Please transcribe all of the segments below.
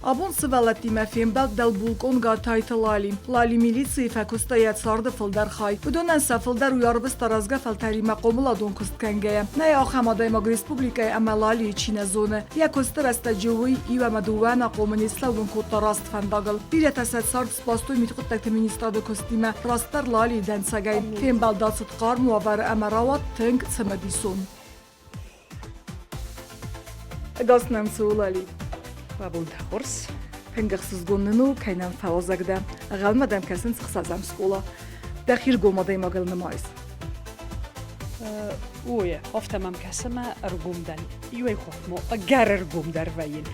Abun sıvalatime fembel del bulkon gatayt lali. Lali milisi fekustayet sardı fıldar xay. Budonen se fıldar uyarbız tarazga felterime qomula don kustkengeje. Ne axamada imag respublikay ama lali çine zone. Ya kustar este cıvıy iwe meduwana qomunisla don kotarast fendagıl. Bir eteset sard spastoy mitquttak ministrada kustime. Rastar lali den sagay. Fembel datsıt qar muaver emeravat tınk semedison. Gasnem suulali. وابون تخورس Pengaxsız gonnunu kaynan fawazagda. Galmadam kesin sıxsazam skola. Daxir gomadayım agalnamayız. اوه افتمام کسمه ارگومدن یوی خوفمو اگر ارگوم در وین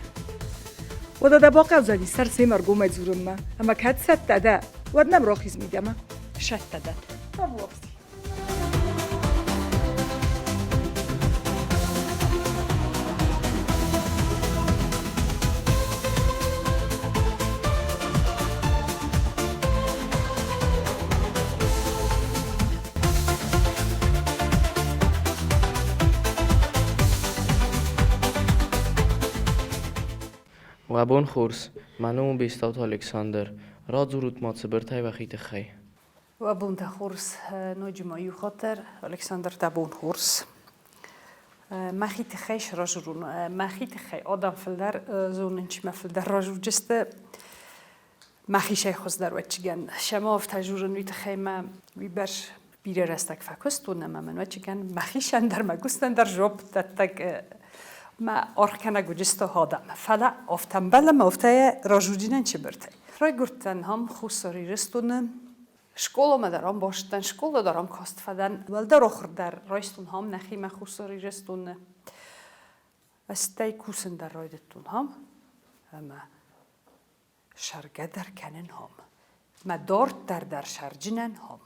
ودا da باقی زدی سر سیمر گومای زورنما. اما کد ست داده. ودنم راخیز میدم. شت داد وابون خورس منو بیستاوت الکساندر را زورت ماتسبرتای و خیت خی وابون تخورس نوجمایی خاطر الکساندر تابون خورس مخیت خیش راجرون مخیت خی آدم فلدر زوننچ مفلدر راجر جسته مخیشه خوز در وچگن شما افتجورن ویت خیمه ویبرش بیره رستک فکستون من وچگن مخیشن در مگوستن در جوب تتک ما آرکنا گوجسته هادم فلا افتم بله ما افتای راجودینن چه برته رای گرتن هم خوصاری رستونن شکل ما درام باشتن شکل دارم کاست فدن ولدر آخر در رایستون هم نخیم خوصاری رستونه استای کوسن در رایدتون هم اما شرگه در کنن هم ما دارت در شرجنن هم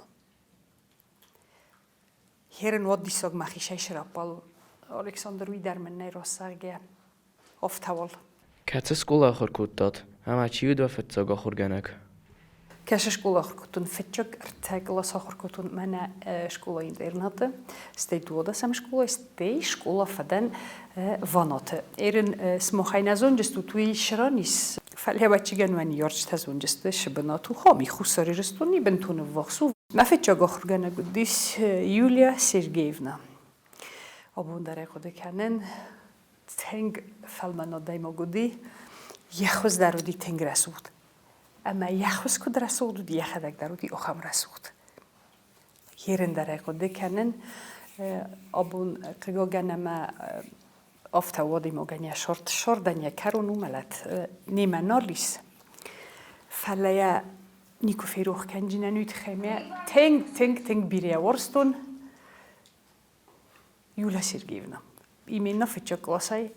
هرن وادی ساگ مخیشه شرپال الکساندر وی در من نیراساگه افتوال کتس سکول آخر کود داد اما چیود و فتزاگ آخر گنگ کاش شکل آخر کتون فتچک ارتگلاس آخر کتون من شکل این درناته استید دودا سم شکل استی شکل فدن واناته ایرن سمخای نزون جستو توی شرانیس فعلی بچه گنوانی یارچ تزون جسته شبناتو خامی خوصاری رستونی بنتون واقصو ما فتچاگ آخر گنگ دیس یولیا سرگیونا آبون در خود کنن تنگ فلمنا دایما گودی یخوز درودی تنگ رسود اما یخوز کد رسود و یخدک درودی آخم رسود هیرن در خود کنن آبون قگا گنما آفتوادی مگنیا شردن یکرونو ملت نیمه نالیس فلیا نیکو فیروخ کنجینه نوید خیمه تنگ بیریا ورستون یولا سرگیونا ایمینا فتچا کلاسای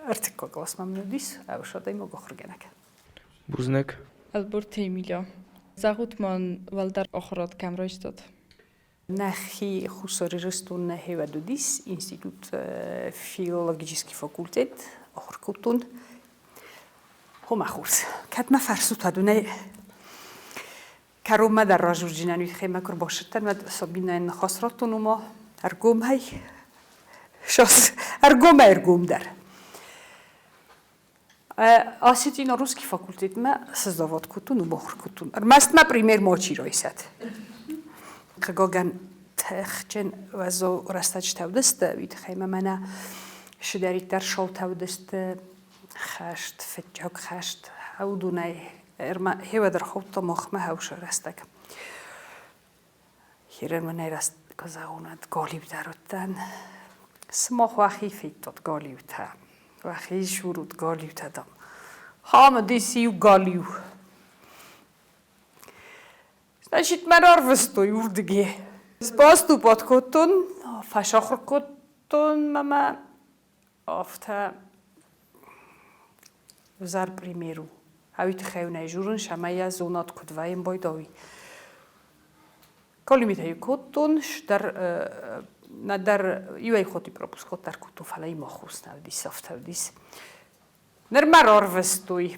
ارتکا کلاس ممنودیس او شده ایما گخور گنک بوزنک البرت ایمیلیا زغوت من ولدر آخرات کم رایش داد نخی خوصاری رستون هیو دودیس انستیتوت فیلولوژیسکی فاکولتت آخر کتون هم خورس کت ما فرسوت هدونه کروم ما در راجور جنانوی خیمه کر باشتن و سابینا این خسراتون و ما ارگوم های شاس ارگوم در آسیتینا روسکی فاکولتت ما سزداوات کتون و بخور کتون ارمست ما پریمیر ماچی رایست قگاگن تخچن وزو رستاج تودست وید خیمه منه شدریک در شو تودست خشت فتجاک خشت او دونه ارما هیو در خوت مخمه هوش رستک هیرن من رست کزاونت گالیب دارتن سماخ وخی فیتات گالیو تا وخی شورود گالیو تا دم هام دیسیو گالیو نشید مرار وستوی وردگی سپاس تو پات کتون فشاخر کتون مما آفتا وزار پریمیرو هاویت خیونه جورن شمایه زونات کدوایم بایداوی کلی میتایی کتون در یوی خودی پروپوس خود در کتون فلای ما خوست نودیس افتودیس نر مرار وستوی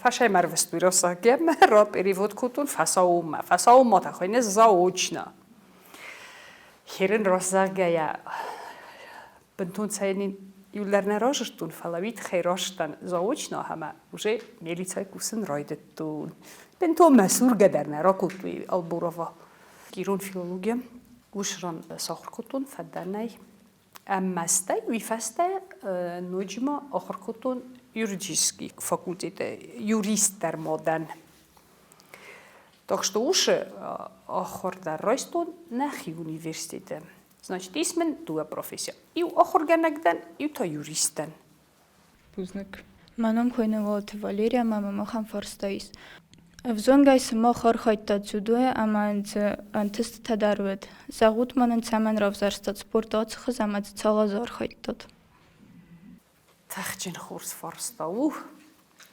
فشای مر وستوی راسا گه مرا پریوود کتون فساوم ما تخوینه زاوچنا هیرن راسا گه بنتون ساینین Юллерне рожштун фалавит хейроштан заочно хама уже милицай кусен ройдеттун. Бен то масур гадерне ракутуи албурова. Гирун филология ушран сахркутун фадданай аммастай вифастай нуджма ахркутун юридический факультет юристер моден. Так что уши ахорда ройстун нахи университете. Значит, исмен туа профессия. И ахорганагден, и то юристен. Բուզնիկ։ Մանոմ քույնվոտ Վալերիա մամամախան ֆորստայիս։ Վզոնգայս մախար խայտացուդու է ամանց անտեստ թադարվետ։ Զաղուտ մանն ցաման ռավզարստած սպորտած խզամած ցաղազար խայտոտ։ Тахчин хурс форстау.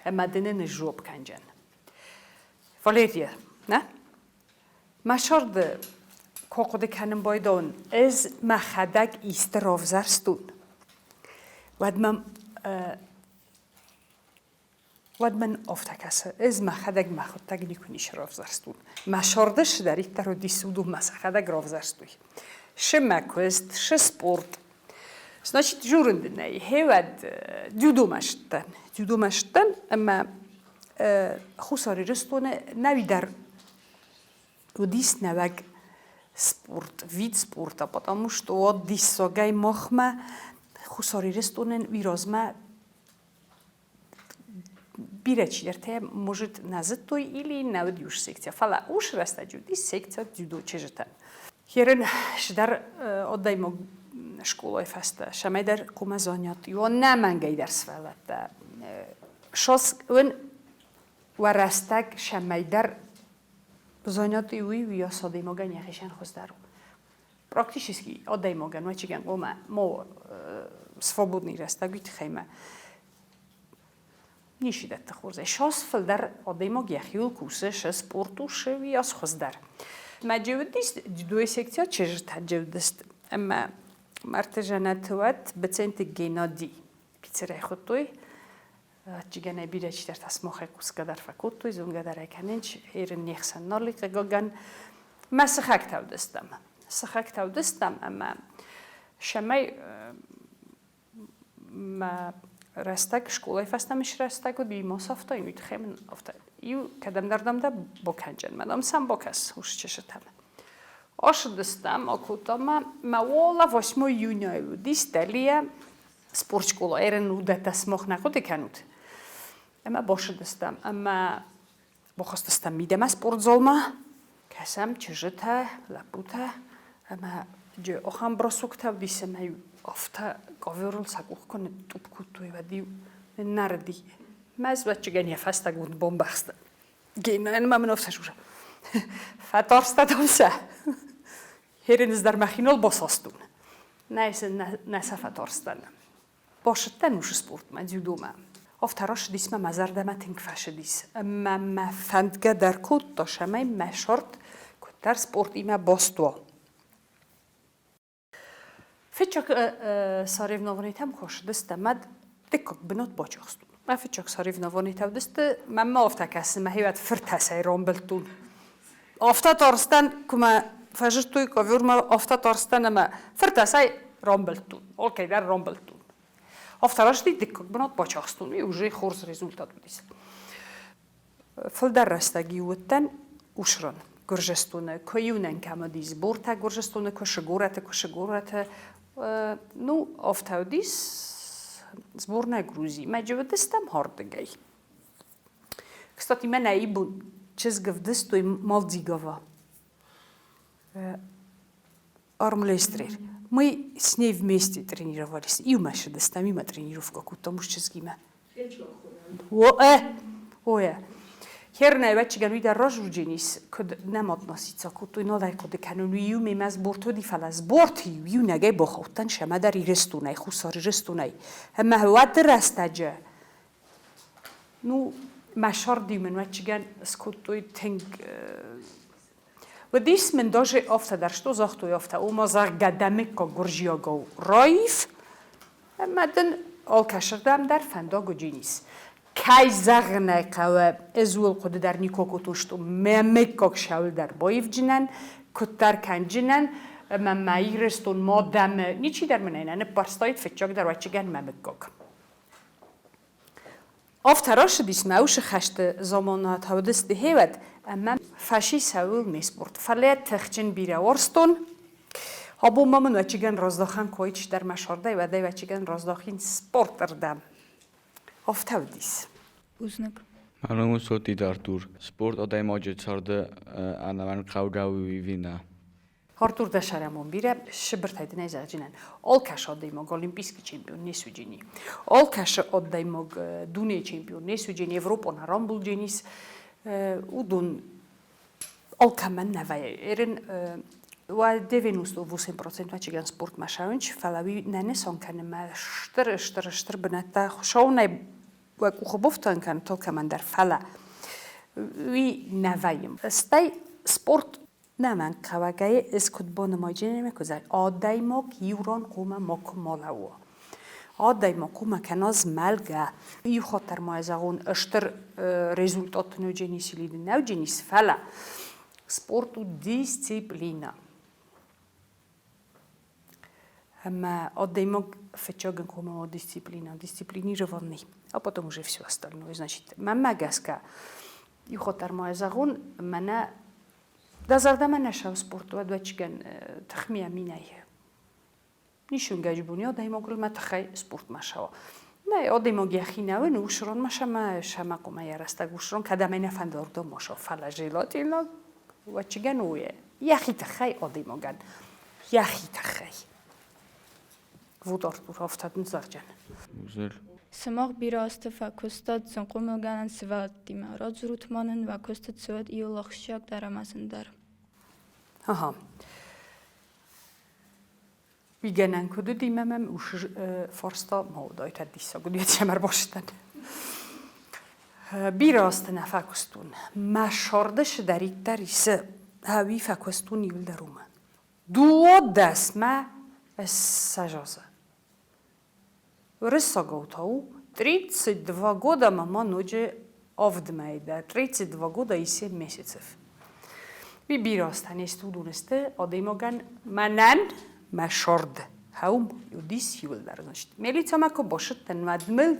Эмаденен жоп канжан. Валерия, نه؟ مشارد کوقد کنم بایدون از مخدک ایست رافزرستون ودمن افتکسه از مخدک مخدک نیکنیش رافزرستون مشاردش در ایت رو دیسودو مسخدک رافزرستوی شه مکوست شه سپورت значит جورندنه هیود جودو مشتن اما خساری رستونه نوی در وديس نوع спорт, вид спорта, потому что от диссогай мохма хусари рестонен виразма биречерте может назад той или навдюш секция. Фала уж растаджу дис секция дзюдо чежетан. Херен шдар отдаймо школой фаста. Шамайдар кума занят. Ё намангай дарс фалата. Шос он варастак шамайдар Занятый я сады могу не решен хоздару. Практически отдай могу, но чиган мо свободный растагит хейма. Ниши дата хозай. Шас филдар отдай могу яхил курсы, ше спорту, ше вияс хоздар. Маджевдист две секции чежет хаджевдист. Эма мартежанатуат бецент генади. Пиццерай хотой. Чигане биречи در تسمخ کوسکدر فکوت توی زونگدر اکننچ هیر نیخسن نالی که گان ما سخک تاو دستم اما شمای ما رستگ شکولای فستمش رستگ و دی ماسافتا اینویت خیمن افتا ایو کدم دردم دا بکنجن مدام سم بکس هوش چشتم آش دستم آکوتا ما والا 8 یونیو دیست دلیه سپورت شکولا ایرن و ده تسمخ نخوده کنود اما باشه دستم اما بخواست دستم میدم سپورت زالما کسم چجته لبوته اما جو آخام براسوکته و دیسم هیو افتا گاورل سگوخ کنه توب کتوی و دیو نردی مز بچه گنیه فسته گوند بومبخسته گینه انما من افتا شوره فتارسته دوسه هرینز در مخینال باساستون نه فتارستن باشد نوش سپورت من زیودومه افتراش دیسم مزردم تینگ فشه دیس اما فندگه در کود داشمه مشارد که در سپورت ایمه باستوا فیچک ساریف نوانیت هم خوش دستمد دکک بنات باجاستون ما فیچک ساریف نوانیت هم دست من ما افتکست ما هیوت فرتسه رامبلتون افتا تارستن که ما فجر توی کافور ما افتا تارستن ما فرتسه رامبلتون اوکی در رامبلتون افتراش دید که بنات باچاستون می اوجه خورز رزولتات بودیست. فلدر رستگی وتن اوشران گرجستونه کیونن کم دیز بورتا گرجستونه کشگورت نو افتادیس زبورنا گروزی مجبور دستم هاردگی. Кстати من ایبون چیز گفتستوی مال دیگوا армлейстрер. Мы с ней вместе тренировались. И у Маши достамима тренировка, потому что с гима. Ой, херная вече гануи да рожудженис, код нем относится к той новой коде кануну ю мемаз борту ди фалас борти ю нагай бохотан шамадар ирестунай хусар ирестунай. Ама هوات رستاجه. Ну مشار دیمن вече ган скотой тенг و دیس من داشه افته در شتو زاختوی افته او ما زاغ گدمه که گرژیا گو رایف مدن آل کشردم در فنداغو جینیس کی زاغ نقوه ازول قد در نیکو کتوشتو ممک که شاول در بایف جنن کتر کن جنن ممایرستون مادم نیچی در من اینه پرستایت فتچاک در وچگن ممگوگ آفتراش دیس موش خشت زمانات هودست دهیود اما فشی سوول میسپورت فلیت تخچن بیره ورستون هابو مامن وچگن رازداخن کویچ در مشارده و دی وچگن رازداخین سپورت اردم آفتاو دیس Ուզնակ։ Անունը Սոտի Դարտուր, սպորտ ադայմաջեցարդը անավան խավգավի վինա։ Հարտուր դաշարամոն բիրը շբրթայդն է զաջինեն։ Ոլքաշ ադայմոգ օլիմպիսկի չեմպիոն նեսուջինի։ Ոլքաշ ադայմոգ դունե չեմպիոն նեսուջինի Եվրոպան հարամբուլ ջենիս ուդուն ոլքամեն նավայ երեն و 98% وچگان سپورت ماشاونچ فلاوی نه سانکنه ما شتر بنتا خوشاونای و خوبفتن کن تو کمان در فلا وی نوایم استی سپورت نه من کواگای اسکت بان ماجنه میکوزای آدای ما یوران قوم ماکو مالاو آدای ما قوم کناز ملگا یو خاطر ما از اون اشتر رزولتات نوجنیسی لیدن نوجنیس فلا سپورت و دیسیپلینا Amma отдаймок фечоган кома дисциплина, дисциплинированный, а потом уже все остальное. Значит, мама гаска, и хотар моя загон, мана, да зарда мана шау спорту, а двачган тахмия минай. Нишун гажбуни, отдаймок ма тахай спорт машава. Не, отдаймок яхинаве, ну ушрон машама шама кома яраста ушрон, когда меня фандордо маша фала желатина, вачган уе. Яхи тахай отдаймоган, яхи тахай. Вот Артур автадын заржан. Ուզել Սմաղ բիրաստը վակոստատ զնկոմոգանան սվատիմա, ռոձրութմանն վակոստը ծուատ իոլախշակ դարամասնդար։ Aha. Wiegenen kudu dimemem uş forsta mavdayt dissa gudiyet şemer baştan. Birastı nefakustun. Maşardış derikter ise havi fakustun yıldaruma. Duo desme sajaza. Rıssa gavtavu 32 года мама ночи овдмайда 32 года и 7 месяцев. Ви бирастани студунесте адаймоган манан машорд хаум юдис юлдар значит мелицамако бошет тен мадмел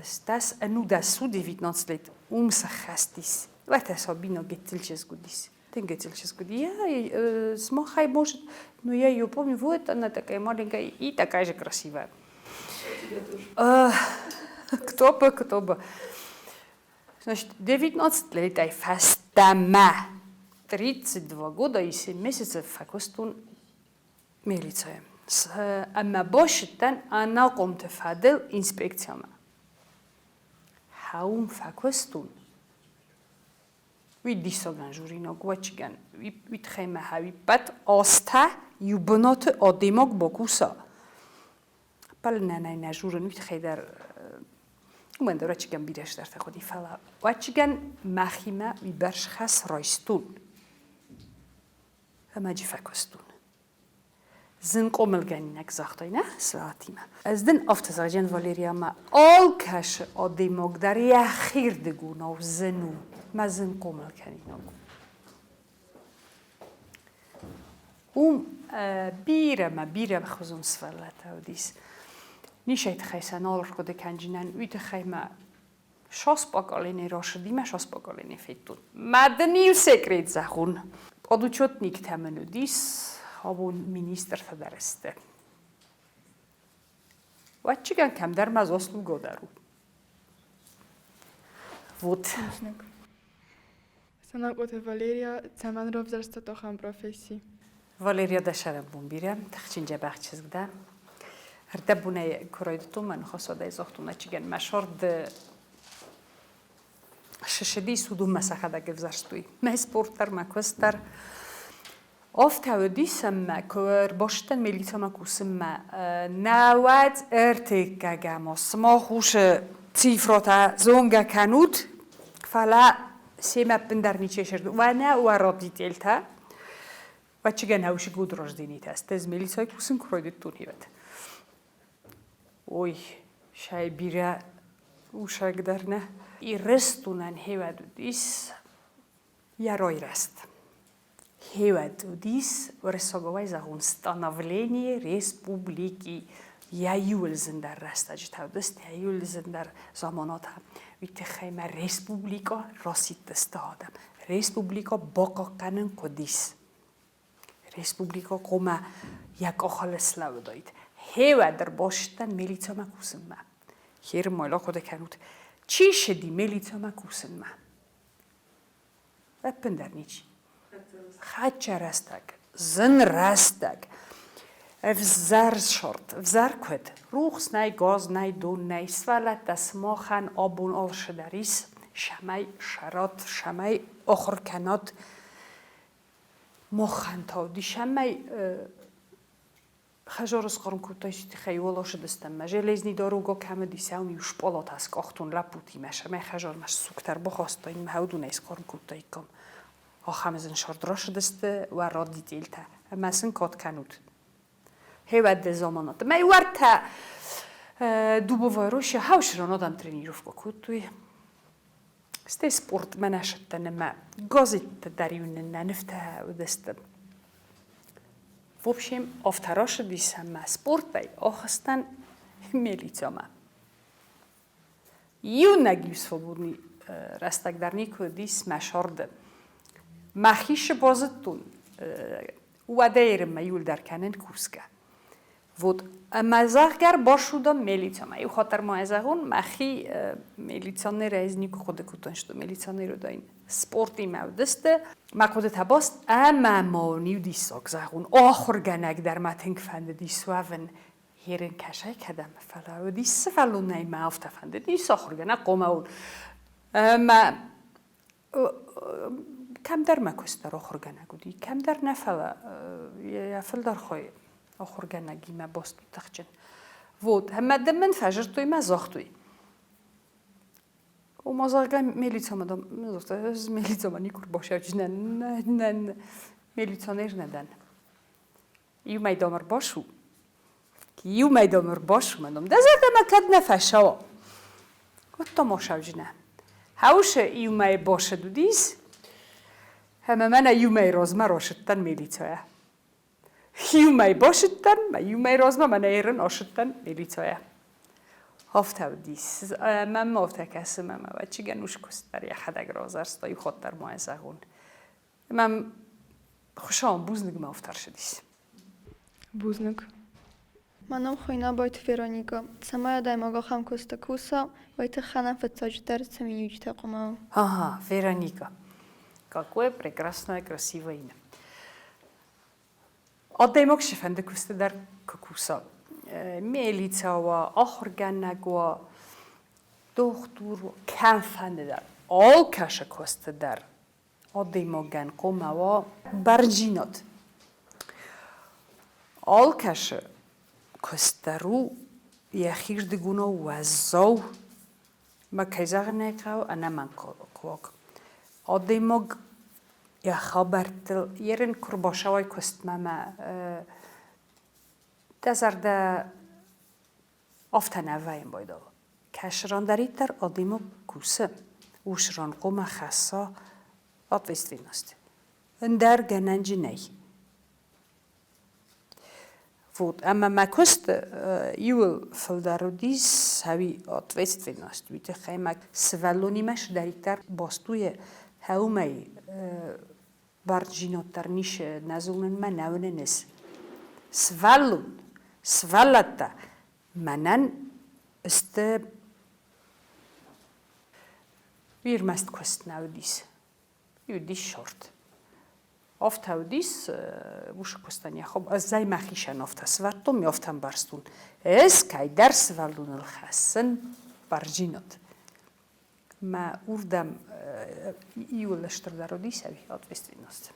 стас ану дасу 19 лет умсахастис вата собино гетилчес гудис тен гетилчес гуди я смахай может но я ее помню вот она такая маленькая и такая же красивая. Кто бы. Значит, 19 лет ай фастама. 32 года и 7 месяцев факустун милиция. Amma boştan ana قمت فادل инспекцияма. Haum fakustun. Vi disogan jurino gwachigan. Vi tkhema havi pat asta yubnot odimok bokusa. Palnana na jurun vi tkhedar ومن دورة چیکن بیرش در تخودی فلا و چیکن مخیمه وی برش خس رایستون اما جی فکستون زن قومل گنی نگذاختای نه ساعتی ما از دن افتزاجن والریا ما آل کش آدیموگ در یخیر دگو نو زنو ما زن قومل کنی نگو بیره بخوزون سفلت او دیس نیشید خیسان آلر خود کنجینن ویت خیمه شاس باقالینی راشدیم شاس باقالینی فیتون مدنی و سکریت زخون آدوچوت نیک تمنو دیس هاون مینیستر فدرسته و چیکن کم در مزاسلو گودارو вот Санакоте Валерия, цаман ровзарста тохам профессии. Валерия дашарам бомбире тахчинжа бахчизгда هردبونه كرويدتو من خاصة ده زختونا چیگن مشارد ششدی سودو مسخه ده گذشتوی ما سپورتر ما کوستر آفتاو دیسم کور باشتن ملیتا ما کوسم نواد ارتکاگه ما سما خوش цифрота زونگه کنود فلا سیما بندر نیچه شرد و نه و رابطیلتا و چیگن هاوشی گود راجدینیت است از ملیتا کوسم کرویدتو نیود Ой, шай бира ушак дарна. И рестунан хевадудис ярой раст. Хевадудис вресоговай загун становление республики яюлзендер растач тавдест яюлзендер заманата витхайма республика раситстадам республика бақақанын кодис республика кома як охалслав дойд хевадер баштан милицама кусынма хер майла кода канут چی شدی ملیتما کوسن ما اپن در نیچی خچه رستگ زن رستگ افزار شرط افزار کد روخس نای گاز نای دون نای سوالت دست ماخن آبون آل شدریس شمای شرات شمای آخر کنات ماخن تا دی شمای خجارس قرن کوتایشتی خیوالا شدستم مجلزنی داروگا کم دیسام یوش بالات از کاختون لپوتی مشه می خجار مش سوکتر بخواست این مهودون ایس قرن کوتای کم آخامزن شردرا شدسته و رادی دیلتا مسن کات کنود هیواد زمانات می ورد دوبو ویروش هاوش را نادم ترینیروف بکود توی سته سپورت منشتن ما گازیت دریون ننفته و دستم В общем, автораша дисама спортай охастан милицама. Юнаги свободни растагдарнику дис машорд. Махиш бозтун уадейр маюл дар канен куска. Вот мазагар бошуда милицама. Ю хатар мазагун махи милиционер азнику ходекутон што милиционеру даин спорти мавдесте مقوله تباست اما ما نیو دیساک زخون آخر گنگ در متنگ فنده دیسوون هیرن کشای کدم فلا و دیس فلو نی ما افت فنده دیس آخر گنگ قوم اون ما کم در مکست در آخر گنگو دی کم در نفلا یا فل در خوی آخر گنگی ما باست تخچن وود هم دم من فجر توی ما زاختوی و مازاقا میلیتام دام مزخته از میلیتام نیکور باشه چی نه میلیتانر ندن یو میدامر باشو یو میدامر باشو مندم دزرد ما کد نفشوا گفت تماشا جنه هاوش یو می باشه دودیس همه من یو می رازما راشتن میلیتایا یو می باشتن ما یو می رازما من ایران آشتن میلیتایا هفته و دیس من مافته کسی من و چی گنوش کست در یه خدگ رازرست دایی خود در ماه زغون من خوشم بوزنگ مافتر شدیس Бузник. Манам хуйна бойт Вероника. Сама я дай мога хам коста куса, войте ханам фетсаджитар цеминючта кумау. Ага, Вероника. Какое прекрасное, красивое имя. Отдай мог шефенде кусте дар кукуса. Милица و آخرگنگ و دختور و کنفنده در آل کش کست در آدی مگن قومه و برجینات آل کش کست رو یخیر دگونا وزاو ما کیزاق نیکاو انا من کواک آدی مگ یا خبرتل یرن کرباشوای کست ما دزرده آفتن اویم بایدال. کشران دارید در آدیمو کوسه. وشران قوم خاصا آتویستی نست. اندر گننجی نی. فود اما مکست یول فلدارودیس هوی آتویستی نست. ویت خیمک سوالونی مش دارید در باستوی هومی برجینات در نیش نزونن من نونه نس. سوالون سوالتا منن است ویرمست کست نودیس یودیس شورت آفت هودیس وش کستنی خب از زای مخیشن آفت سوارتم میافتم برستون از کی درس ولون الخسن برجینات ما اردم یولشتر درودیس هی آتویستیناست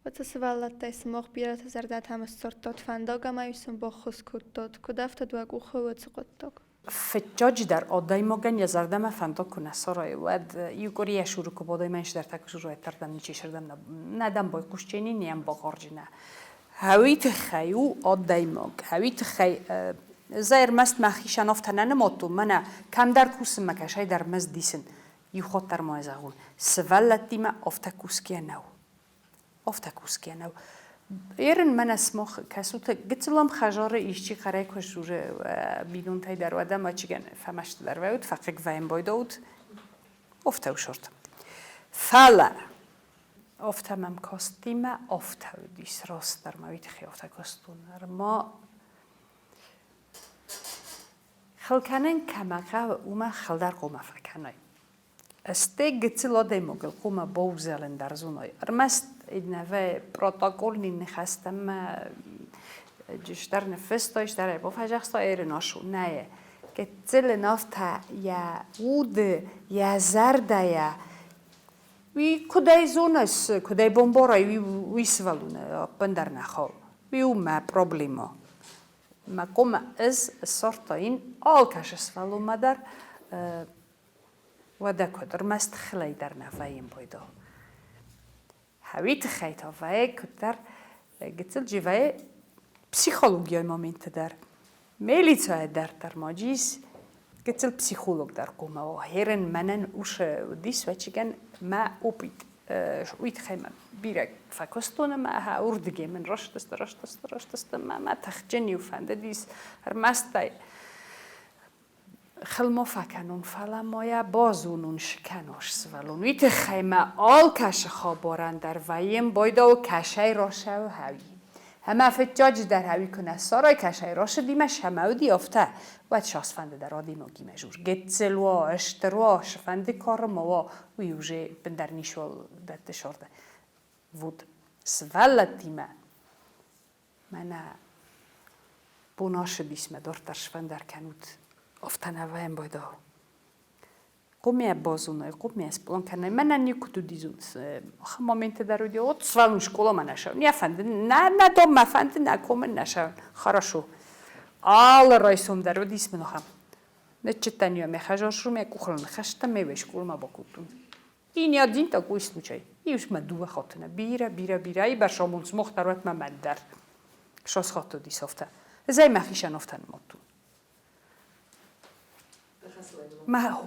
وتسوالت اسماق بیرت زردت هم استرتات فنداغ مایوسم با خسکوتات کدافت دوگو خوات قطق فجاج در آدای مگن یا زردم فنداغ کنه سرای ود یوکوری شروع کو بادای منش در تکش روی تردم نیچی شردم ندم با کوشچینی نیم با قارجنه هویت خیو آدای مگ هویت خی زیر مست مخیشن آفتنن ماتو منه کم در کوسم مکشای در مز دیسن یو خاطر ما ازغون سوالتی ما آفت کوسکی نو افتکوس کنه ایرن من اسمخ کسوت گتلام خجاره ایشچی قرای کشوره بیلون تای در وده ما چیگن فهمشت در وید فقط ویم بایدود افتو شرط فلا افتمم کاستیم افتو دیس راست در موید خی افتکاستون ما خلکنن کمکه اوما خلدر قوم فکنای استیگ گتلا دیموگل قوم باوزلن در زونای ارمست ایدنوه پروتکل نخستم جشتر نفستایش در با فجخستا ایرناشو نه گتل نافتا یا ود یا زرده یا وی کدای زونس کدای بمبارای وی سوالونه بندر نخو وی اومه پروبلیما ما قوم از سرطه این آل کش سوالو مدر و دکتر مست خلی در نفعیم بایده هویت خیلی وای کتر گتل جوای پسیخولوژی مومنت در میلیتای در ماجیس گتل پسیخولوگ در قوم و هرن منن اوش دیس و چیکن ما اوپید ویت خیلی بیرک فکستونه ما ها اوردگی من رشت ما تخجنی و فنده دیس هر مستای خلما فکنون فلا مایا بازونون شکناش سوالون ویت خیمه آل کش خوابارن در ویم بایدا و کشای راشه و هوی همه فتجاج در هوی کنه سارای کشای راشه دیمش همه و دیافته و شاس فنده در آدی مگی مجور گتزلوا اشتروا شفنده کار موا ویوژه بندر نیشول دت شرده وود سوالت دیمه منه بوناش دیسمه دارتر شفندر کنود افتنه ویم بایده قومی بازونه قومی اسپلان کنه من نیکو دیزون آخه مومنت در ودی اوت سوالون شکولا من نشون نیا فند نه دام ما فند نکومن نشون خراشو آل رایسوم در ودی اسم نخم نچتنیا میخجاش رو میکوخرن خشتم میوش کول ما باکوتون این یادین تا کویس میچای ایش ما دو خاطنه بیره ای برشامونس مختاروت من در شاس خاطر دی سافته زای مخیشن افتن ماتون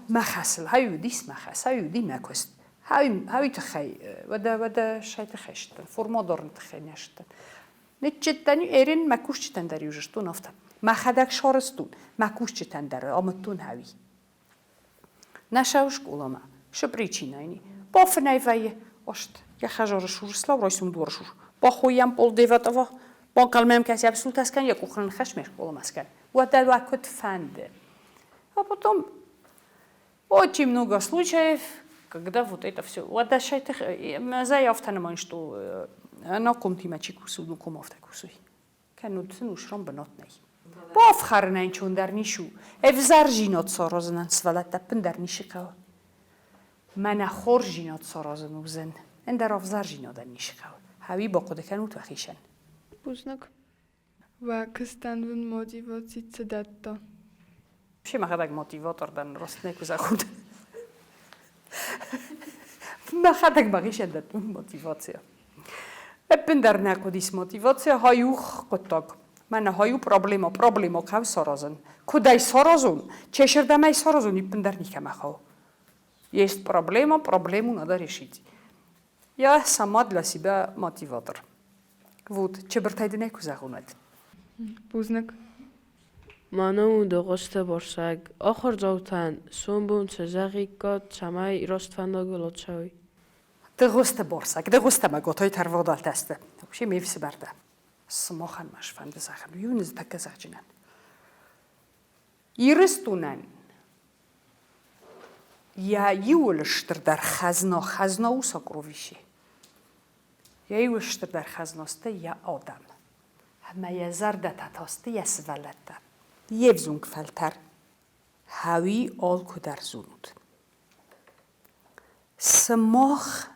ما خسل هاي ديس ما خس هاي دي ما كست هاي تخي ودا شيء تخشت فرما دارن تخي نشت نتجتني إيرين ما كوش تندر يوجشتون أفتا ما خدك شارستون ما كوش تندر آمدتون هاي نشاوش قولا ما شو بريچينا يعني بافناي فاي أشت يا خجار شور سلاو رايسون دور شور باخويام بول ديفاتوا بانكالمام كاسي absolut أسكن يا كوخرن خشمش قولا مسكن ودا وقت فند а потом очень много случаев, когда вот это все. Вот даже это, я автономно что на комнате мальчику суду кому автокусуй. Канут нушром бенотный. Повхарнай чун дар нишу. Взаржинот сорознан свалата пендар нишикал. Мана хоржинот сорозн узен. Эндер взаржинот дар нишикал. Хави бақуд канут вахишан. Бузнак. Ва кыстандын мотивацицы датта. Всем хадак мотиватор дан ростнеку захуд. ما خدك باقيش عندك موتيفاسيون. ابندر نکودیس موتیواسیون هایوخ قطعک. من هایو پروبلمو که سرازن. کدای سرازون. چشردمای سرازونی ابندر نیکم خو. یست پروبلمو نداریشید. یا سماد لسیبه موتیواتور. وود چه برتاید نکوزاگوند. Бузнак. Манау догосте борсаг охор зовтан сумбун цезагикка чамай ростфандагулочай. دغوسته борсаг دغوسته маготой тарводал тасте. Вообще мевси барда. Смохан маш фанды захан. Юныз таказахчинан. Ирыстунан. Я юлштер дар хазна усакровиши. Я юлштер дар хазносте я адам. Ҳама я зарда татосте я свалата. Евзунг фалтар. Хави ол кудар зунд. Смох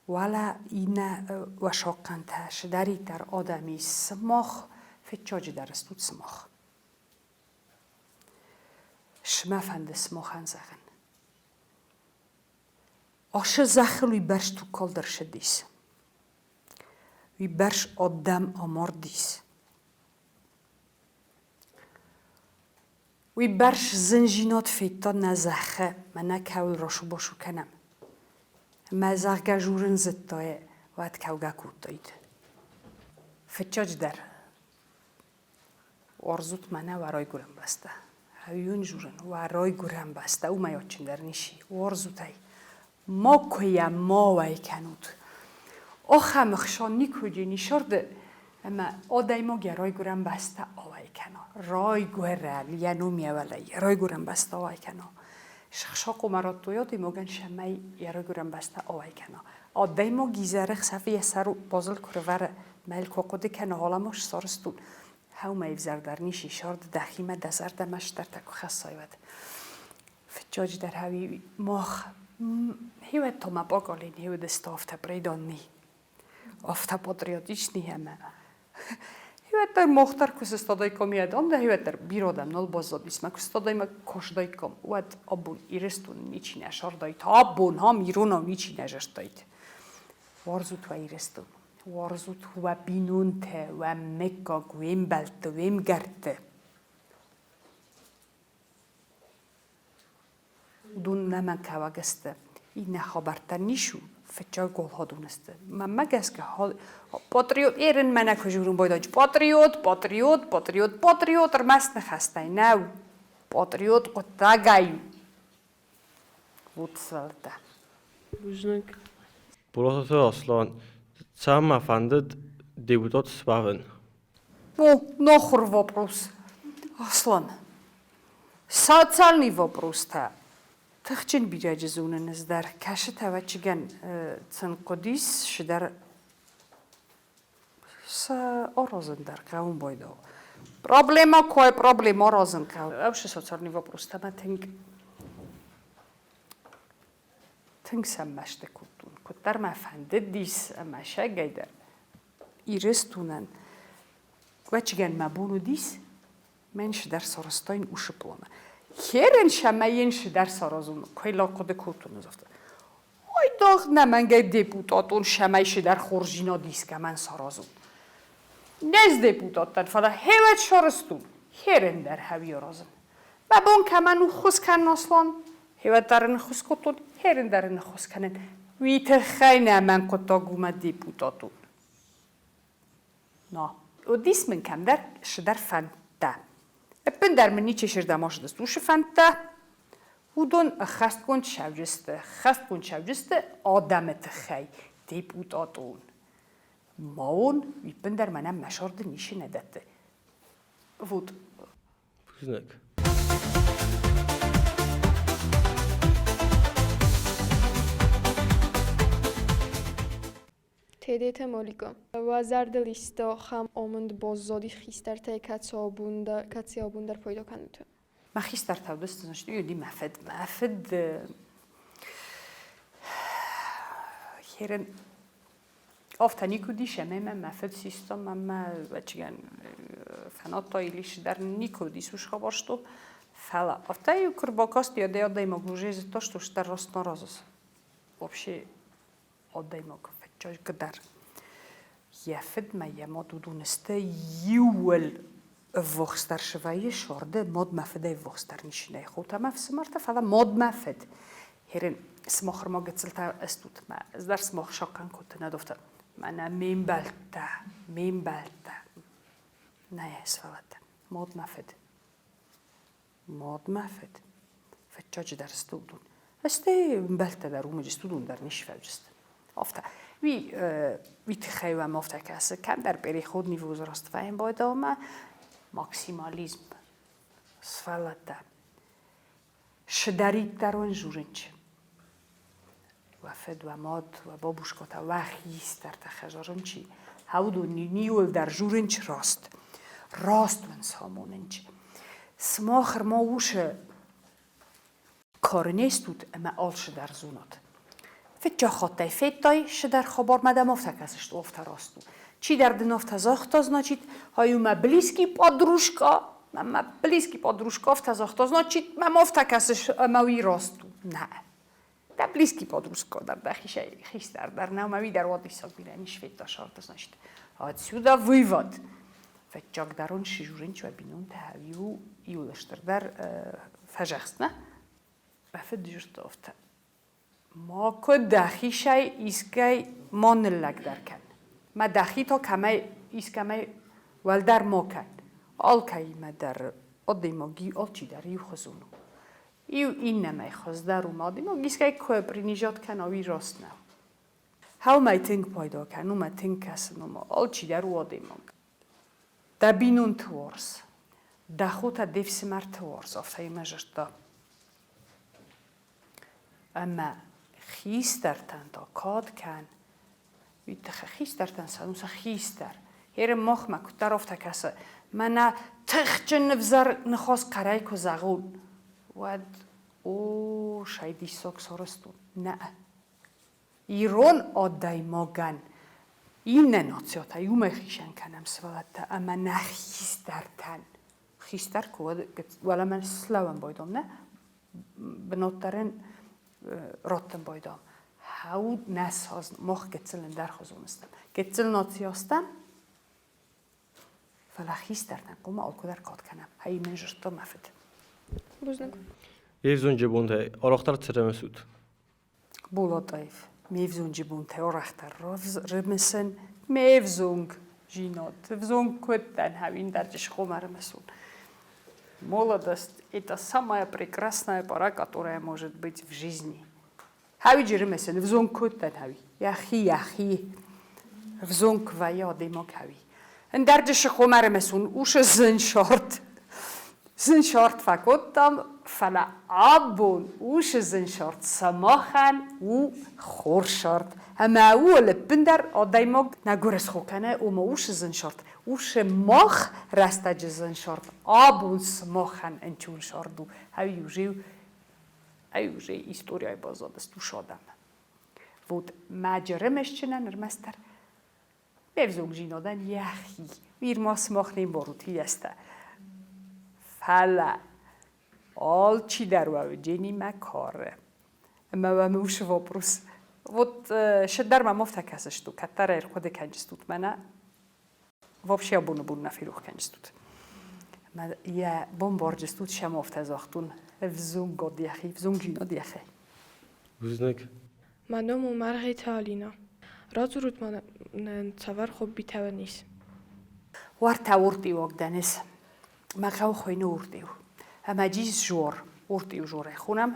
ولا اینا وشاقن تاش داری در آدمی سماخ فتچاج درستود سماخ شما فند سماخن زخن آش زخل وی برش تو کل در شدیس وی برش آدم آمار دیس وی برش زنجینات فیتا نزخه من نکول راشو باشو کنم مزاق جورن زتای وقت کوگا کوتاید فتچاج در ارزوت منه ورای گرم بسته هیون جورن ورای گرم بسته او میاد در نیشی ارزوتای ما کیم ما وای کنود آخه مخشانی کجی نشرده اما آدای ما گرای گرم بسته آوای کنا رای گرل یعنی میولی رای گرم بسته آوای کنا شخشاق و مرات تویاتی موگن شمی یرای گرم بسته آوای کنا آدای ما گیزرخ صفی سر و بازل کروور مل کوکودی کنه حالا ماش سارستون هاو میفزر در نیشی شارد دخیمه دزر دمش در تکو خسایود فجاج در هاوی ماخ هیوت تو ما باگالین هیوت استافت بریدان نی آفتا پاتریاتیش نی همه هیوت در مختار کس استادای کمی ادام ده هیوت در بیرادم نال بازاد اسم کس استادای ما کشدای کم وقت آبون ایرستون میچینه شاردایت آبون ها میرونا میچینه جشتایت وارزوت و ایرستون وارزوت و بینونته و مکا گویم بلته ویم گرته دون نمن که وگسته این خبرتر نیشو فچای گل ها دونسته من مگس که حال پاتریوت ایرن من کجورون بایداج پاتریوت رمست نخسته نو پاتریوت قطع گایو بود سالته بوزنک Professor Aslan, сам фандед депутат Спавен. Ну, нахуй вопрос. Аслан. Социальный вопрос-то. تخچین بیراج زونه نزدر کاش توجهن تنقدیس شدر س آرازن در قوم بایدا. پروبلما کوی پروبلما رازن که. اوش социальный вопрос تما تنگ سمشته کتون. کتر مفهمده دیس مشه گیده. ایرستونن. وچگن مبونو دیس منش در سرستاین اوش پلانه. هرن شماینش در سرازون کلا کد کتون زفته. ای داغ نمنگه دیپوتاتون شمایش در خورجینا دیس که من سرازون. نز دیپوتاتن فلا هیوت شرستون. هرن در هوی رازن. و بون که منو خوز کن اصلا هیوت درن خوز کتون هرن درن خوز کنن. ویت خیلی من کتا گومه دیپوتاتون. نه. و دیس من کم در شدر فنده. ابن در منی چشر دماش دست وش فنده. و دون خست کن شوجسته آدمت خی دیپوتاتون. ماون ابن در منم مشارد نیشی ندته. وود. Buznek. TDT Molika. Вазарда листа хам омунд боззоди хистар тай каци абундар пайда кануты. ما خیستر تودست نشد یودی مفد هرن آفتانی کودی شمه من مفد سیستم من بچگان فنات تایلیش در نیکودی سوش خبرشتو فلا آفتای کرباکاست یاده آدای مگوژه زتاش توش در راست نرازس вообще آدای مگوفت جای قدر یفد ما یما دونسته یول وخستر شویه شورده ماد مفده وخستر نشینه خود هم افسمارته فلا ماد مفد هرن سماخر ما گتسلتا استود ما از در سماخ شاکن کت ندفته من مینبلته نه اسفالته ماد مفد فتچاج در استودون استه بلته در اومج استودون در نشفه جست افته وی تخیوه مافته کسه کم در بری خود نیوز راست فهم باید آمه ماکسیمالیزم سفالته شدرید در اون جورنچ وفد و ماد و بابوشکاتا و خیست در تخجارنچی هودو نیول در جورنچ راست ون ساموننچ سماخر ما وش کار نیستود اما آلش در زونات فجا خاطای فتای شدر خبر مدام افته کسشت افته راستو چی در دنافت زاخت значит هایو ما بلیسکی پادروشکا افته زاخت значит ما افته کسش موی راستو نه در بلیسکی پادروشکا در دخیشه خیست در نوموی در وادی ساق بیرنیش فتا شارت значит отсюда вывод فجاگ در اون شجورینچ و بینون تهویو یولشتر در فجخست نه بفت جرت افته ما که دخی شای ایسکای ما نلگ درکن ما دخی تا کمه ایسکمه ول در ما کن آل که ما در آدی ما گی آل چی در یو خزونو این نمی خز در اومدی ما گیسکای که برینیجات کن آوی راست نه هاو ما تنگ پایدا کن ما تنگ کسن ما آل چی در آدی ما دبینون توارس دخوت دفس مر توارس آفتای مجرد اما خیسترتن تا کاد کن ویت خیسترتن سنوس خیستر هر مخ ما کتر افته کسه من تخچن نفزر نخواست قرای که زغون ود او شایدی ساک سارستون نه ایران آدای ماگن این نناتیاتا یوم خیشن کنم سوالتا اما نخیسترتن خیستر که ولی من سلوان بایدم نه بناترین راتن بایدام هاو نساز مخ گتسلن در خزونستم گتسل ناتیاستم فلا خیسترتن قوم آلکو در کاد کنم هایی من جرتا مفید بوزنگ Եվզուն ջբունդ է, առողտար ծրեմեսուտ։ بولادایف میفزون جبون تیار اختر رمسن میفزونگ جینات فزونگ کدن هاوین در جش خمر مسون молодость это самая прекрасная пора, которая может быть в жизни. Хави джеремесен взон кодтан хави яхи взон квая демок хави اندر جش خمر مسون اوش زن شارت فکوتم فلا عبون اوش زن شارت سماخن و خور شارت اما اول بندر آدایماگ نگورس خوکنه او ما اوش زن شارت اوش ماخ رسته زن شارت عبون سماخن انچون شاردو هاوی یوجه ایستوریای بازادستو شادم بود مجرمش چنن رمستر بفزوگ جینادن یخی ویر ما سماخ نیم باروتی استه فلا آل چی در و جنی مکاره اما و موش وپروس вот شدر ما مفت کسش تو کتر ایر خود کنجستوت منه вообще بون نفیروخ کنجستوت ما یه بون بارجستوت شما مفت ازاختون فزون گاد یخی فزون جیناد یخی Բուզնեք։ منم و مرغی تالینا رازو رود من تصور خوب بیتوانیس وارد آوردی وقتنیس ما خو خوینه آوردیو اما جیز آوردیو جوره خونم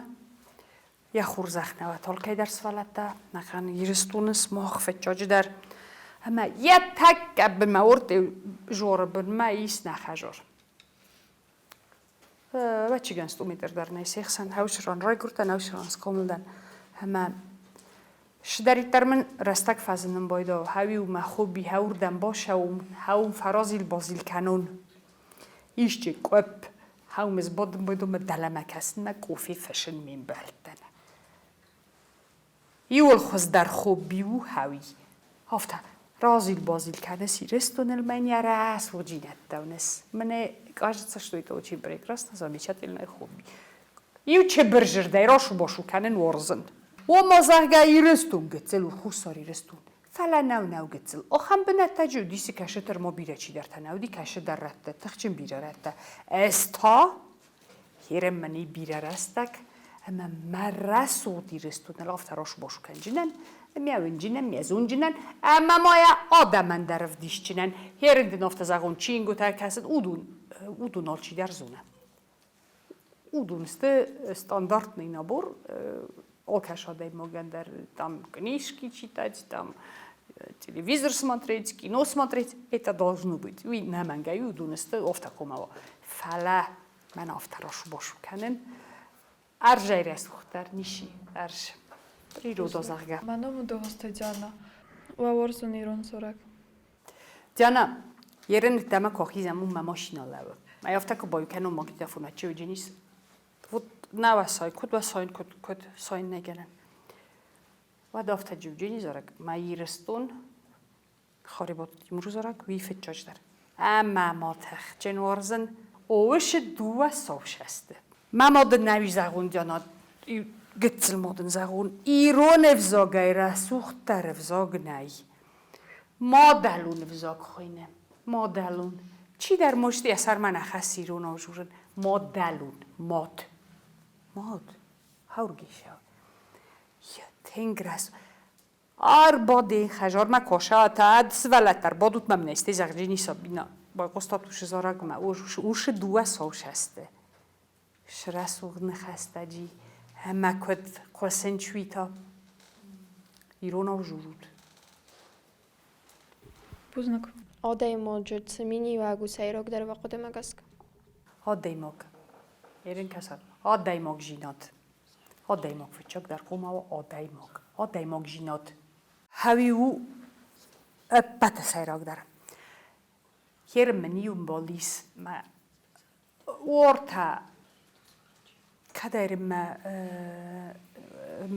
یا خورزخ نوات حال که درس فلته نخن یرستونس ماخ فتجاج در اما یه تک به ما آوردیو جوره بن ما ایست نخجار و چی گنستو میتر در نیسیخ سن هاوش ران رای گرتن هاوش ران سکاملدن اما شدری ترمن رستک فازنم بایدا هاوی و ما خوبی هاوردن باشه و هاوم فرازیل بازیل کنون ایش چی کوب هاوم از بادم بایدا ما دلمه کسن ما کوفی فشن مین بلدن یول خوز در خوبی و هاوی هفته رازیل بازیل کنه سیرستون المانیا راس و جینت دونس منه кажется что это очень прекрасно замечательная хобби یو چه برجر دیراشو باشو کنن ورزن و مازاگا ایرستون گتل خوساری رستون فلا نو گتل آخم به نتیجه دیسی کشه تر ما بیره چی در تناو دی کشه در رته تخچن بیره رته استا هیرم منی بیره رستک اما مرسو دیرستون الافتراشو باشو کنجنن میاون جنن میازون جنن اما مایا آدمن درف دیش جنن هیرند نافت زغون چینگو تا کسد اودون آلچی در زونه اودون استاندارد نینابور окашадай моган дар там книжки читать, там телевизор смотреть, кино смотреть. Это должно быть. Ви намангаю дунесте офтакомава. Фала мен офтарошу бошу канен. Аржай ресухтар ниши. Арж. Природа зарга. منم دو هسته جانا و ورزون ایران سرک Диана, ерен тема кохизам ум мамашина лава. Ма офтако бою канон магнитофона чё джинис. Вот نواسای کد و کد ساین نگرن و دافت جوجینی زارک مایرستون خاربات امروز زارک وی فتچاج در اما ما تخ جنوارزن اوش دو سوش هسته ما مادن نوی زغون جانا گتسل مادن زغون ایران افزاگای رسوخت در افزاگ نی مادلون افزاگ خوینه مادلون چی در مشتی اثر من اخص ایران آجورن مادلون ماد هاورگی شو تنگرس بادی خجار ما کاشا تا سوالتر بادوت ممنه استیزاق جینی سابینا با قصد توش زارگ ما اوش دوه سوش هسته شرسوغ نخسته جی همه کد قسن چویتا ایرونا و جورود Բուզնակ։ Odejmoġġ semini u għagu sejrok darba qodema gaska. آدیماگ ایرین کسر آدیماگ جینات آدیماگ فچک در قوما و آدیماگ جینات هاوی او بات سیراگ در هر منیوم بالیس ما ورتا کدرم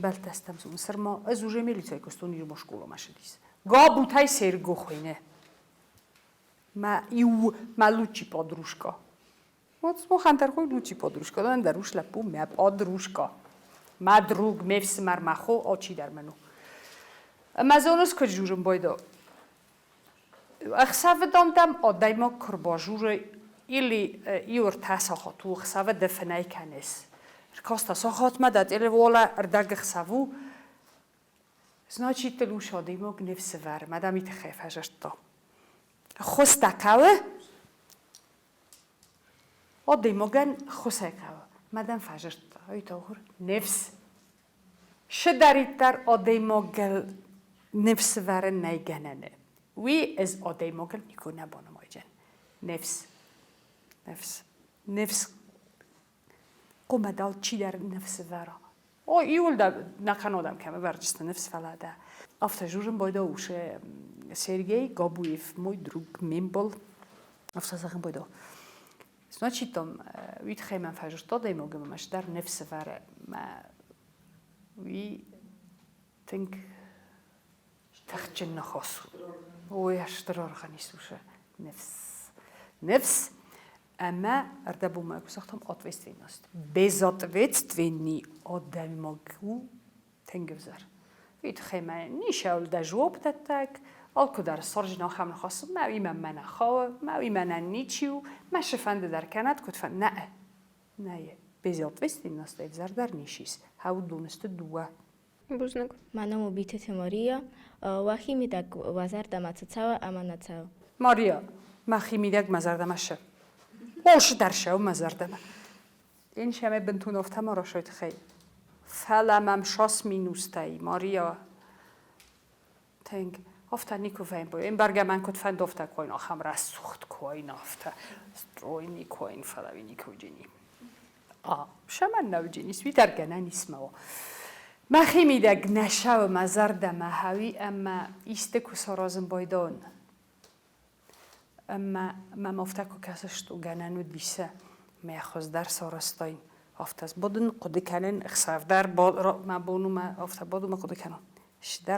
بلتستم سون سر ما از وجه میلی تای کستونی رو مشکل ماشدیس گابو تای سرگو خوینه ما لوچی پادروشکا ما خانتر خوی لوچی پادروشکا دارن دروش لپو ما پادروشکا ما دروگ مفس مرمخو آچی در منو مزانوس که جورم بایدا اخساف دامدم آدای ما کرباجور ایلی ایور تاسا خاتو اخساف دفنای کنیس رکاستا ساخات مدد ایلی والا اردگ اخسافو значит لوش آدای ما نفس ور مدام ایت خیف هجشتا خوستا قوه آدای ما گن خوستا قوه مدام فجشتا هایت آخر نفس شدارید در آدای ما گل نفس ور نیگننه وی از آدای ما گل نیکونه بانم آیجن نفس قوم دال چی در نفس ورا ایول دا نکن آدم کمه برجست نفس فلاده افتا جورم بایدا اوشه سرگی گابویف موی دروگ میمبل افتا زخم بایدا значит там вид хейман фажерта даймо гэмаш дар нефс вара ма ви тинг тахчин нахос ой аштрар ханисуша нефс ама ардабума кусахтам ответственность безответственный одаймогу тенгевзар вид хейман нишаул да жоб татак آلکو در سرجنا خم نخواست موی من خواه موی من نیچیو مشه فنده در کند کد فن نه بزیاد وستیم نسته افزار در نیشیس هاو دونسته دوه Бузник. Манаму битете Мария, вахи ми так вазар да мацацава аманацава. ماریا مخی میدک مزردم شه اوش در شو مزردم این شمه بنتون افتم را شاید خیلی فلمم شاس می نوستایی ماریا تنگ افتا نیکو فهم باید این برگه من کد فند افتا کوین آخم را سخت کوین افتا ستروینی کوین فلاوی نیکو جنی شمن نو جنی سوی در گنه نیسمه مخی میدک نشو مزردم هاوی اما ایسته که سرازم بایدان اما مفته که کسش تو گننو دیسه میخواست در سارستاین افتاز بودن قده کنن اخصاف در ما بونو ما افته بودو ما قده کنن شدر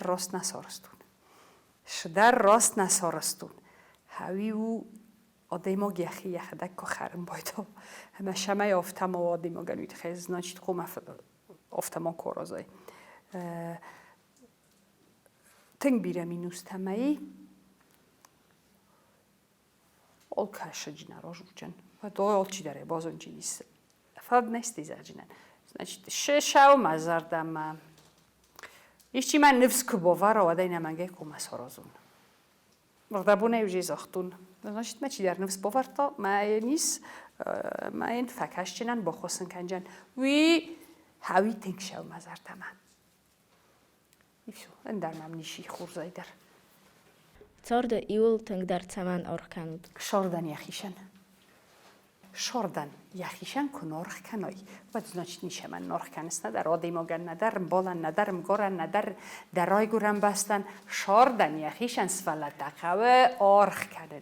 راست نسارستون هاوی او آدیما گیخی یخدک که خرم بایدا همه شمه افته ما آدیما گنوید خیز ناچید قوم افته ما کارازای تنگ بیرم این نوستمه ای آل کشه جنه را جوچن و دوی آل چی داره بازون چی نیست فرد نیستی زرجنن شش مزردم ایشی من نفس که باور آوده نمانگه کم سرازون وقتبونه یوجی زاختون значит ما چی در نفس باور تا ما نیست ما این فکرش چنن با خوصن کنجن وی هاوی تنگ شو مزردم ایشو اندر ممنیشی خورزای در Цорда иул тангдар цаман орхкануд. شاردن یخیشن که نارخ کنای و значит نیشه من نارخ کنست ندر آدیماگن ندرم بالن ندرم گارن ندر درای گورم بستن شاردن یخیشن سفلت دقوه آرخ کنن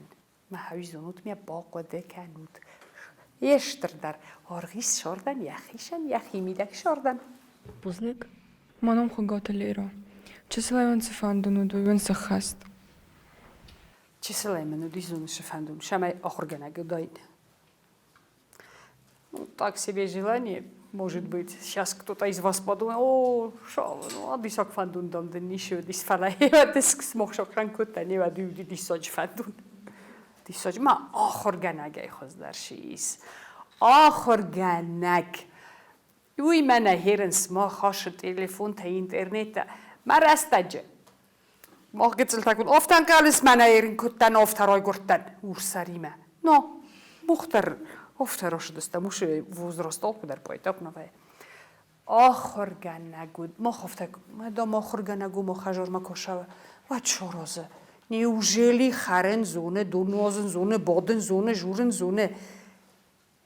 ما هاوی زنود میا باقوده کنود یشتر در آرغیس شاردن یخیشن یخی میدک شاردن Бузник. Манам хогателера. Числа ивен цифандуну до ивен сахаст. چه سلیمانو دیزون شفندون شما آخر گنگ داین. Ну, так себе желание, может быть, сейчас кто-то из вас подумает, а дисок фандун дом да нишо дис фалаева диск смог шокранкута нева дюди дисоч фандун. Дисоч ма آخر گنگ ای خوز درشیس. آخر گنگ وی من هرنس ما خاش تلفن تا اینترنت ما راستجه ما قتل تکون افتن کالس من هرن کتن افترای گرتن ورسریمه نه مختر افتراش دسته موش وزرستال کدر پایتاب نوه آخر گنگود ما خفته ما دام آخر گنگو ما خجار ما کشوه و چرازه نیوژلی خرن زونه دونوازن زونه بادن زونه جورن زونه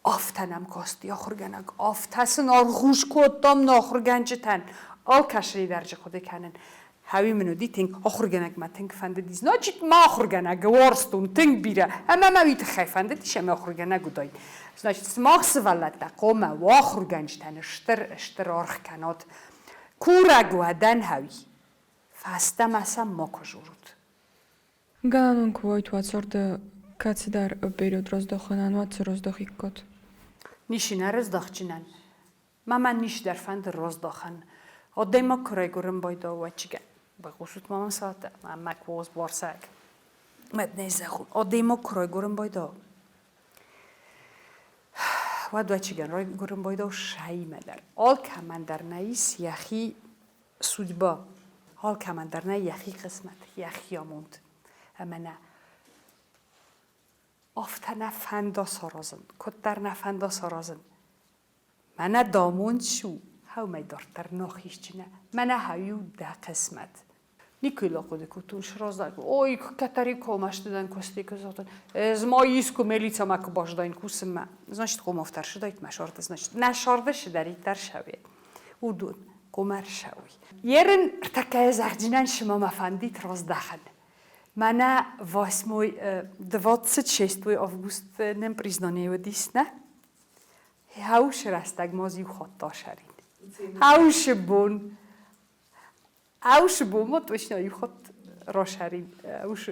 آفتنم کاستی آخر گنگ آفتسن آرخوش کدام ناخر گنجتن آل کشری درجه خوده کنن هاوی منو دی تینگ آخر گنگ ما تینگ فنده دیز ناچیت ما آخر گنگ وارستون تینگ بیره اما ما ویت خیلی فنده دیش اما آخر گنگ دای значит смахс валата قوم واخر گنجتن اشتر آرخ کنات کورگودن هاوی فسته مسا ما کجورود Gannon kuvajt vatsorde kacidar period rozdochanan vatsa rozdochikot. نیشینه رزداخچینن من نیش در فند رزداخن آدم ما کرای گرم بایدا و چیگه با خصوص مامان ساعته من مکوز بارسگ مد نیزخون آدم ما کرای گرم بایدا و دو چیگن رای گرم بایدا و شایی مدر آل کمندر نیست یخی سودبا آل کمندر نه یخی قسمت یخی آموند اما نه آفته نفندا سارازن کتر نفندا سارازن من دامون شو هاو می دارتر ناخیش چینه من هایو ده قسمت نیکیلا خود کتون شراز داد اوی کتری کامش دادن کستی که زادن از ما ایسکو ملیتا مکو باش داین کوسم ما значит قوم افتر شدایت مشارده значит نشارده شداری تر شوید او دون قمر شوی یرن ارتکه زخجینن شما مفندیت راز دخن من واسموی 26 август nem признание дисна هاوش رستگ مازی خطا شرین هاوش بون ما توشنا خط را شرین هاوش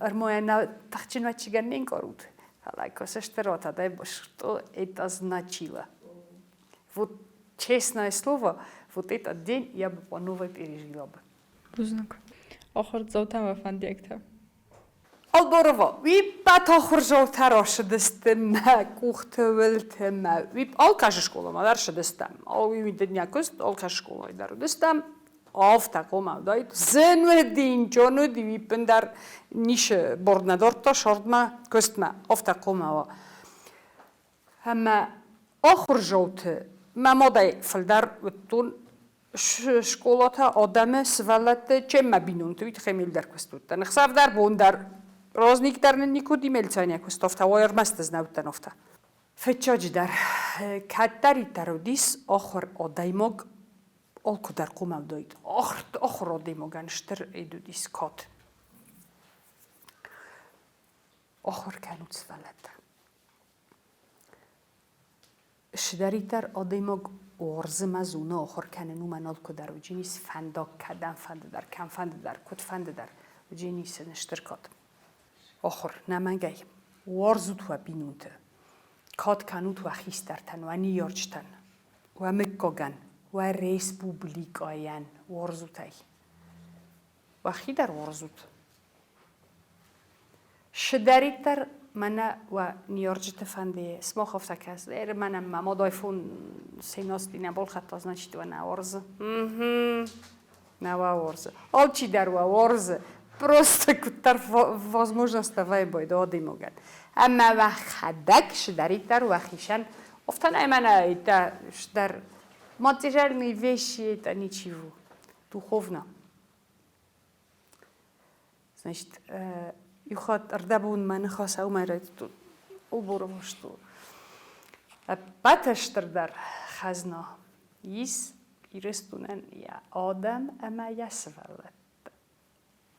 ارمای نا تخچین و چیگن نین کارود حالا کاسش تراتا دای باش то это значило вот честное слово вот этот день я бы по-новой пережила бы Buznак. آخر زوتم فندیکتر. Alborova, wie pat آخر زوتر آشدستم کوخت ولتم wie al کاش شکولا ما درش دستم al wie میدن نیکست al کاش شکولا در دستم آفتا کوم داید زن و دین جانو دیوی پندر نیش برد ندار تا شرد ما کست ما آفتا کوم و هم آخر زوت ما مادای فلدر وتون شکلات آدم سوالت چه مبینون تویت خمیل در کستود تن خساف در بون در رازنیک در نیکودی ملتانی کستافتا وایر مست از نوت تنافتا فتچاج در کتری ترودیس آخر آدایماگ آلکو در قوم داید آخر آدایماگنشتر ایدو دیس کات آخر کنود سوالت شدری تر آدایماگ ورزم از اون آخر کنن منال کدر و جنیس فندا کدن فند در کم فند در کد فند در و جنیس نشتر کد آخر نمنگی ورزود و بینود کد کنود و خیسترتن و نیارجتن و مکگن و ریسپوبلیکاین ورزودای و خی در ورزود شدری تر من و نیارجت فنده اسم خفته کس در منم ما دایفون سیناس دینه بال خط از نشید و نوارز نوارز آل چی در وارز просто کتر возможность وای باید آدی موگن اما و خدکش داری تر و خیشن افتن ایمن ایتا در материальные вещи это ничего духовно значит يخاط أردبون ما نخاص أو ما رأيت أوبروشتو باتشتر در خزنة يس يرستونن يا آدم أما يسولت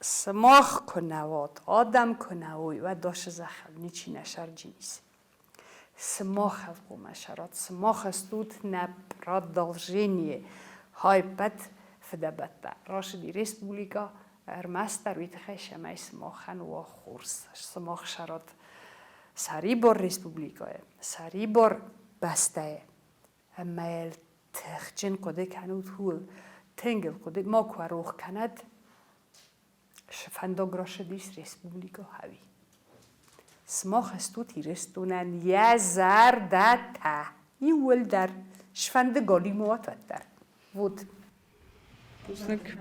سماخ کنوات آدم کنوی و داش زخل نیچی نشر جنیس سماخ القوم شرات سماخ استود نبراد دالجینیه های بد فدبت راشدی ریسپوبلیکا ارمستر ویت خیش ما سماخن و خورس سماخ شرات سری بار ریسپوبلیکاه سری بار بسته اما تخجن کده کنود هول تنگل کده ما کواروخ کند شفنداگ راشه دیس ریسپوبلیکا هاوی سماخ استود هیرستونن یه زردتا يول در شفند قالي موات در بود بوزنك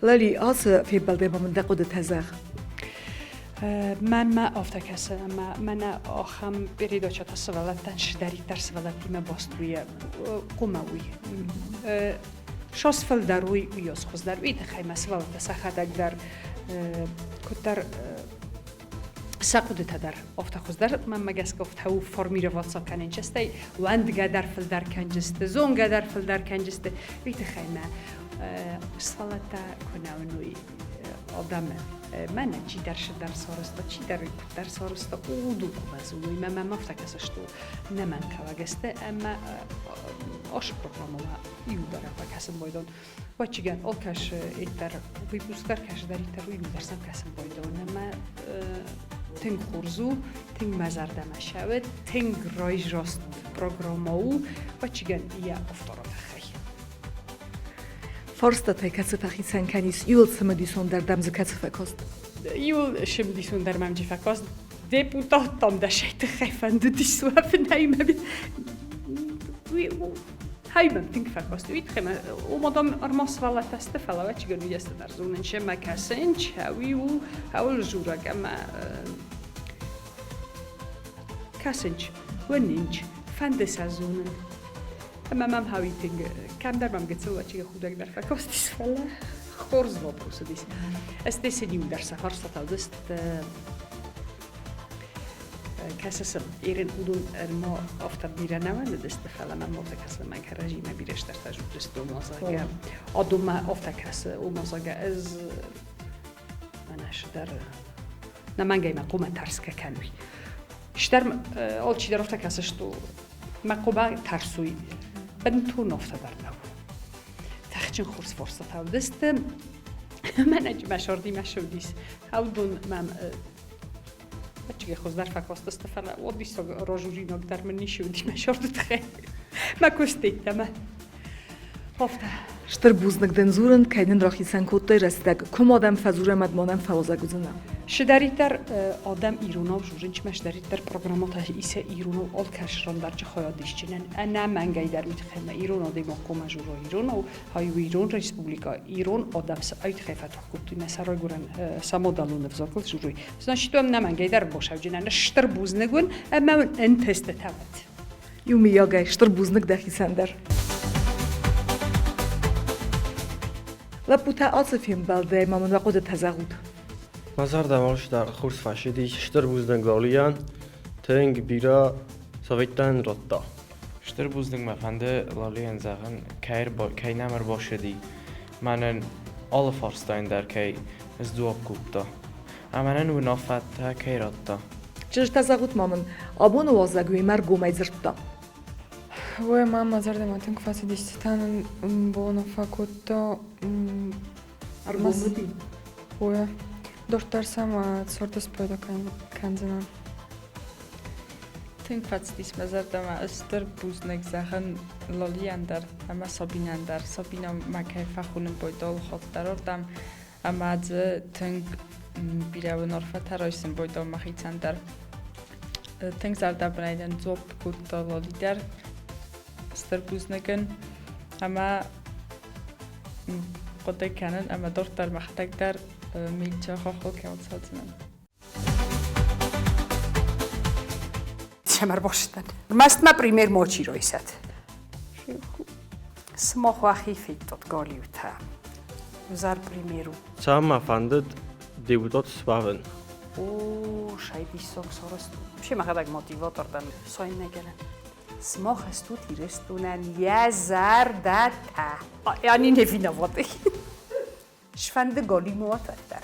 لالي في بلدي من دقود تزاغ من ما افتکس من آخم بریدا چتا سوالتن شداری تر سوالتی ما باستوی قموی شاس فل دروی ویاس خوز دروی تخیم سوالت سخت در کتر سقود تدر افتخوز در من مگس گفت هاو فرمی رو واتساپ کنین چسته وند گدر فل در کنجسته زون گدر فل در کنجسته وی تخیم سوالت کنونوی آدم من چی درش در سارستا چی در سارستا او دو کومزوی من مفتکسش تو نمن کواگسته اما آش پروگرامو یو داره و کسم بایدون و چیگن آل کش ایتر وی بوستر کش در ایتر وی درسم کسم بایدون اما تنگ خورزو تنگ مزرده مشود تنگ رایج راست پروگرامو و چیگن یا افتارات خی فرستا تای کسی فخی سنکنیس یول سمدیسون در دمز کسی فکاست یول شمدیسون در ممجی فکاست deputatam da shit gefende die so verneem heb هايبم تنك فكست ويت خما ومدام ارماس فلا تستفلا واتش قالوا يستدر زون شما كاسنش هاوي و هاول جورا كما كاسنش ونينج فاندس زون اما مام هاوي تنك كم در مام قلت سوا شيء خودك در فكست فلا خورز وبروس ديس استسنيم در سفر ستادست کسیم ایران اون ما افتاد بیرون نمیاد دست فعلا من موفق کسیم من که رژیم بیرش در تجربه دست و مازاگه آدم افتاد کسیم و مازاگه از منش در نمانگی مقوم ترس که کنوی شتر آل چی در افتاد کسیش تو مقوم ترسوی بنتون افتاد در نو تخچین خورس فرصت هاو دست من اجی مشاردی مشودیس هاو دون من بچه خوز در فکاست استفاده و دیست راجوری نگ در من نیشودی مشارد تخی ما کستید دم خفته شتر بوزنگ دنزورن کاینن راخی سنکوت رسیدگ کم آدم فزور مدمانم فوازه گزنم شداری در آدم ایرونا و جورنج مش داری در پروگرامات ایسه ایرونا و آل کشران در چه خیادیش چنن انا منگای در میتخم ایرونا دی مقام جورا ایرونا و های ایران ریسپوبلیکا ایران آدم سعید خیفت حکومتی مسرای گورن سامودالون نفزارکل جوری زنش تو هم نمنگای در باشه جنن شتر بوزنگون اما انتست تابت یومی یاگای شتر بوزنگ دخی سندر لپوتا آصفیم بلده مامون وقود تزاغود مزار دمارش در خورس فشیدی شتر بوزدن گالیان تنگ بیرا سویتن رتا شتر بوزدن مفنده لالی انزاغن کی نمر باشدی منن آل فارستاین در کی از دواب کوبتا امنن و نافت ها کی رتا چش تزاغود مامون آبون وازگوی مرگو میزرتا وای من مزار دماتن کفاسی دیستان بونا فاکوتا аргумenti وای دکتر سام سورتس پیدا کنزنم Think fast dis mazar dama öster buznek zachen loliander ama sabinander sabina makay fachunen boydol hotdarordam amadze think birawen orfataroisen boydol machitsander think zaldabnaiden job gut lolider öster buzneken ama qoday kanen ama dortar machtagdar milcha khokhol kewtsatsnen شمر باشدن مست ما پریمیر موچی روی سد سماخ وحی فیتات گالیو تا وزار پریمیرو سام مفندد دیبوتات سپاون او شایدی ساک سارست میشه مخدک موتیواتور دن ساین نگلن سماخ استو تیرستونن یه زردت یعنی نفینا واتی شفند گالی موات در